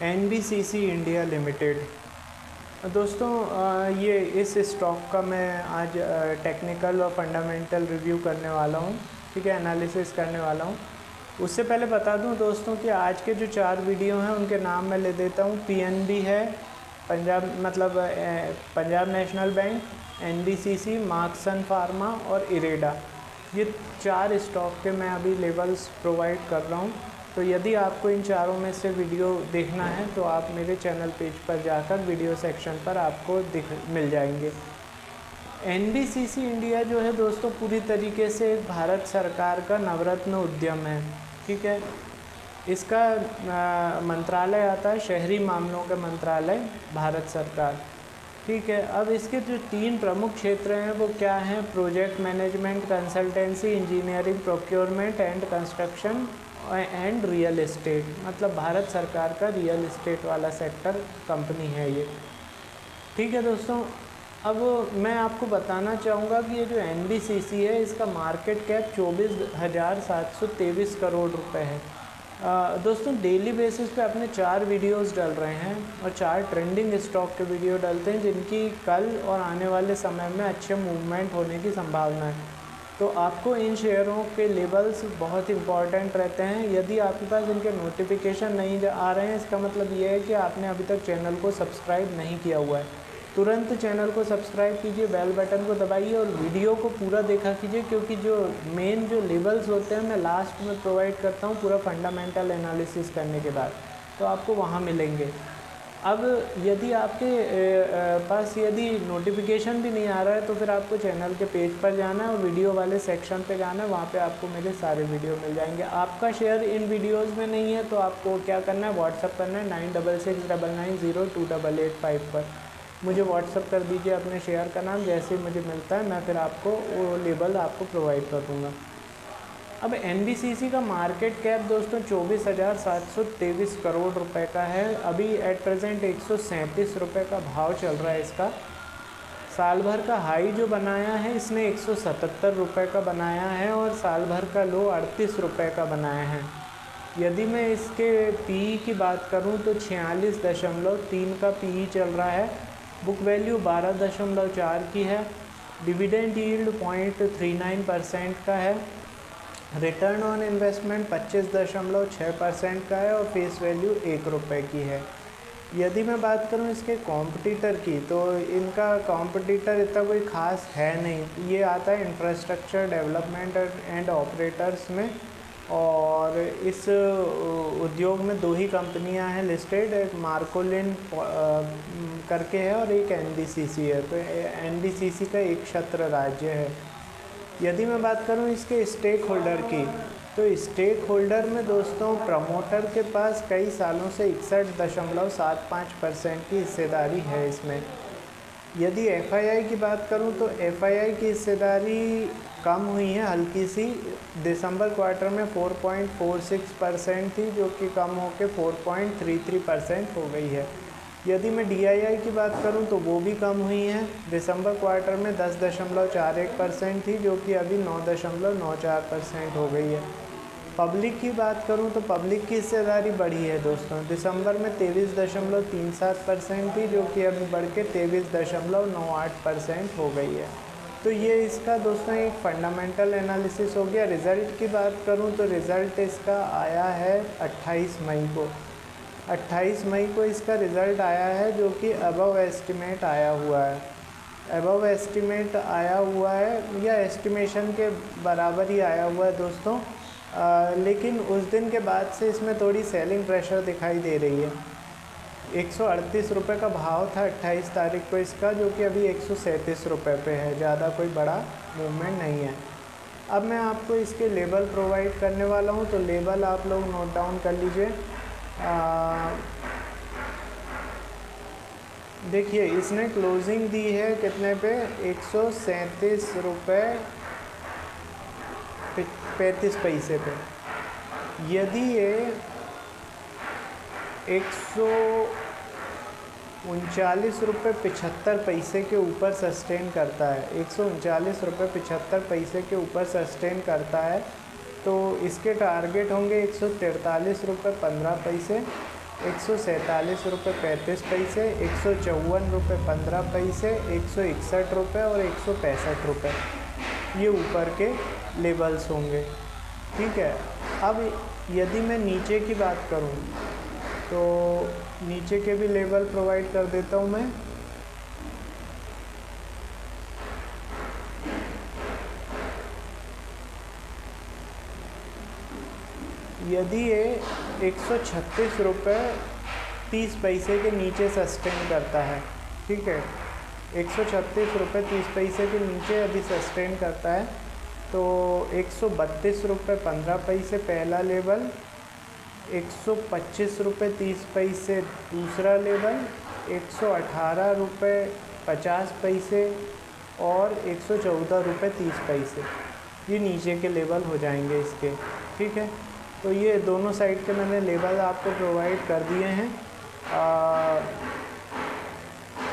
NBCC India limited. दोस्तों ये इस स्टॉक का मैं आज टेक्निकल और फंडामेंटल रिव्यू करने वाला हूँ, ठीक है, एनालिसिस करने वाला हूँ। उससे पहले बता दूँ दोस्तों कि आज के जो 4 वीडियो हैं उनके नाम मैं ले देता हूँ। PNB है, Punjab national bank, NBCC, Marksans pharma और इरेडा। ये 4 स्टॉक के मैं अभी लेवल्स प्रोवाइड कर रहा हूँ। तो यदि आपको इन चारों में से वीडियो देखना है तो आप मेरे चैनल पेज पर जाकर वीडियो सेक्शन पर आपको मिल जाएंगे। NBCC इंडिया जो है दोस्तों पूरी तरीके से भारत सरकार का नवरत्न उद्यम है, ठीक है। इसका मंत्रालय आता है शहरी मामलों का मंत्रालय, भारत सरकार, ठीक है। अब इसके जो 3 प्रमुख क्षेत्र हैं वो क्या हैं? Project management, consultancy, engineering, procurement and construction and real estate. मतलब भारत सरकार का रियल एस्टेट वाला सेक्टर कंपनी है ये, ठीक है दोस्तों। अब मैं आपको बताना चाहूँगा कि ये जो NBCC है इसका मार्केट कैप 24,723 करोड़ रुपए है। दोस्तों डेली बेसिस पे अपने 4 वीडियोस डल रहे हैं और 4 ट्रेंडिंग स्टॉक के वीडियो डलते हैं जिनकी कल और आने वाले समय में अच्छे मूवमेंट होने की संभावना है। तो आपको इन शेयरों के लेवल्स बहुत इंपॉर्टेंट रहते हैं। यदि आपके पास इनके नोटिफिकेशन नहीं आ रहे हैं, इसका मतलब ये है कि आपने अभी तक चैनल को सब्सक्राइब नहीं किया हुआ है। तुरंत चैनल को सब्सक्राइब कीजिए, बेल बटन को दबाइए और वीडियो को पूरा देखा कीजिए, क्योंकि जो मेन जो लेवल्स होते हैं मैं लास्ट में प्रोवाइड करता हूँ पूरा फंडामेंटल एनालिसिस करने के बाद, तो आपको वहाँ मिलेंगे। अब यदि आपके पास यदि नोटिफिकेशन भी नहीं आ रहा है तो फिर आपको चैनल के पेज पर जाना है और वीडियो वाले सेक्शन पे जाना है, वहाँ पे आपको मेरे सारे वीडियो मिल जाएंगे। आपका शेयर इन वीडियोस में नहीं है तो आपको क्या करना है, व्हाट्सअप करना है 9669902885 पर। मुझे व्हाट्सअप कर दीजिए अपने शेयर का नाम, जैसे ही मुझे मिलता है मैं फिर आपको वो लेबल आपको प्रोवाइड कर दूँगा। अब NBCC का मार्केट कैप दोस्तों 24,723 करोड़ रुपए का है। अभी एट प्रेजेंट 137 रुपये का भाव चल रहा है इसका। साल भर का हाई जो बनाया है इसने 177 रुपये का बनाया है और साल भर का लो 38 रुपये का बनाया है। यदि मैं इसके PE की बात करूं तो 46.3 का PE चल रहा है। बुक वैल्यू 12.4 की है। डिविडेंड यील्ड 0.39% का है। रिटर्न ऑन इन्वेस्टमेंट 25.6% का है और फेस वैल्यू 1 रुपये की है। यदि मैं बात करूं इसके कॉम्पिटिटर की तो इनका कॉम्पिटिटर इतना कोई ख़ास है नहीं। ये आता है इंफ्रास्ट्रक्चर डेवलपमेंट एंड ऑपरेटर्स में, और इस उद्योग में 2 ही कंपनियां हैं लिस्टेड, एक मार्कोलिन करके है और एक NBCC है। तो NBCC का एक क्षेत्र राज्य है। यदि मैं बात करूं इसके स्टेक होल्डर की तो स्टेक होल्डर में दोस्तों प्रमोटर के पास कई सालों से 61.75% की हिस्सेदारी है इसमें। यदि FII की बात करूं तो FII की हिस्सेदारी कम हुई है हल्की सी। दिसंबर क्वार्टर में 4.46% थी जो कि कम होकर 4.33% हो गई है। यदि मैं DII की बात करूं तो वो भी कम हुई है। दिसंबर क्वार्टर में 10.41% थी जो कि अभी 9.94% हो गई है। पब्लिक की बात करूं तो पब्लिक की हिस्सेदारी बढ़ी है दोस्तों। दिसंबर में 23.37% थी जो कि अभी बढ़ के 23.98% हो गई है। तो ये इसका दोस्तों एक फंडामेंटल एनालिसिस हो गया। रिज़ल्ट की बात करूं तो रिज़ल्ट इसका आया है 28 मई को। 28 मई को इसका रिज़ल्ट आया है जो कि अबव एस्टिमेट आया हुआ है। अबव एस्टिमेट आया हुआ है या एस्टिमेशन के बराबर ही आया हुआ है दोस्तों। लेकिन उस दिन के बाद से इसमें थोड़ी सेलिंग प्रेशर दिखाई दे रही है। 138 रुपये का भाव था 28 तारीख को इसका, जो कि अभी 137 रुपये पे है। ज़्यादा कोई बड़ा मूवमेंट नहीं है। अब मैं आपको इसके लेबल प्रोवाइड करने वाला हूँ, तो लेबल आप लोग नोट डाउन कर लीजिए। देखिए इसने क्लोजिंग दी है कितने पे, 137 रुपये 35 पैसे पे। यदि ये 139 रुपये 75 पैसे के ऊपर सस्टेन करता है, 139 रुपये 75 पैसे के ऊपर सस्टेन करता है, तो इसके टारगेट होंगे 143 रुपये 15 पैसे ₹147.35, ₹154.15, ₹161 और ₹165 ये ऊपर के लेबल्स होंगे। ठीक है। अब यदि मैं नीचे की बात करूं तो नीचे के भी लेबल प्रोवाइड कर देता हूं मैं। यदि ये ₹136.30 के नीचे सस्टेन करता है, ठीक है, ₹136.30 के नीचे यदि सस्टेन करता है तो ₹132.15 पहला लेवल, ₹125.30 दूसरा लेवल, ₹118.50 और ₹114.30 ये नीचे के लेवल हो जाएंगे इसके। ठीक है। तो ये दोनों साइड के मैंने लेवल आपको प्रोवाइड कर दिए हैं।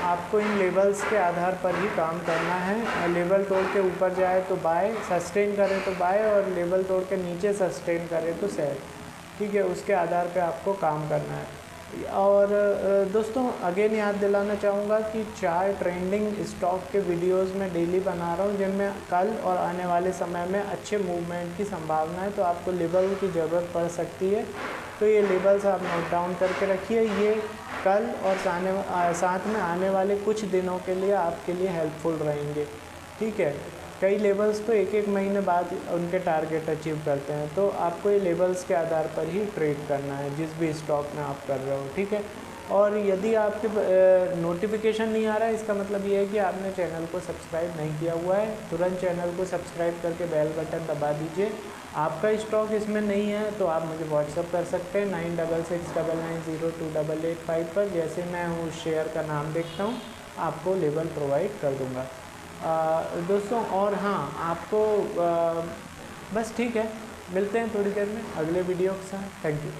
आपको इन लेवल्स के आधार पर ही काम करना है। लेवल तोड़ के ऊपर जाए तो बाय, सस्टेन करे तो बाय, और लेवल तोड़ के नीचे सस्टेन करे तो सेल। ठीक है, उसके आधार पे आपको काम करना है। और दोस्तों अगेन याद दिलाना चाहूँगा कि 4 ट्रेंडिंग स्टॉक के वीडियोस मैं डेली बना रहा हूँ, जिनमें कल और आने वाले समय में अच्छे मूवमेंट की संभावना है। तो आपको लेवल की ज़रूरत पड़ सकती है, तो ये लेवल्स आप नोट डाउन करके रखिए। ये कल और साथ में आने वाले कुछ दिनों के लिए आपके लिए हेल्पफुल रहेंगे। ठीक है। कई लेवल्स तो एक महीने बाद उनके टारगेट अचीव करते हैं, तो आपको ये लेवल्स के आधार पर ही ट्रेड करना है जिस भी स्टॉक में आप कर रहे हो। ठीक है। और यदि आपके नोटिफिकेशन नहीं आ रहा है, इसका मतलब ये है कि आपने चैनल को सब्सक्राइब नहीं किया हुआ है। तुरंत चैनल को सब्सक्राइब करके बेल बटन दबा दीजिए। आपका स्टॉक इसमें नहीं है तो आप मुझे व्हाट्सअप कर सकते हैं 9669902885 पर। जैसे मैं उस शेयर का नाम देखता हूँ आपको लेवल प्रोवाइड कर दूँगा। दोस्तों और हाँ, आपको बस ठीक है, मिलते हैं थोड़ी देर में अगले वीडियो के साथ। Thank you.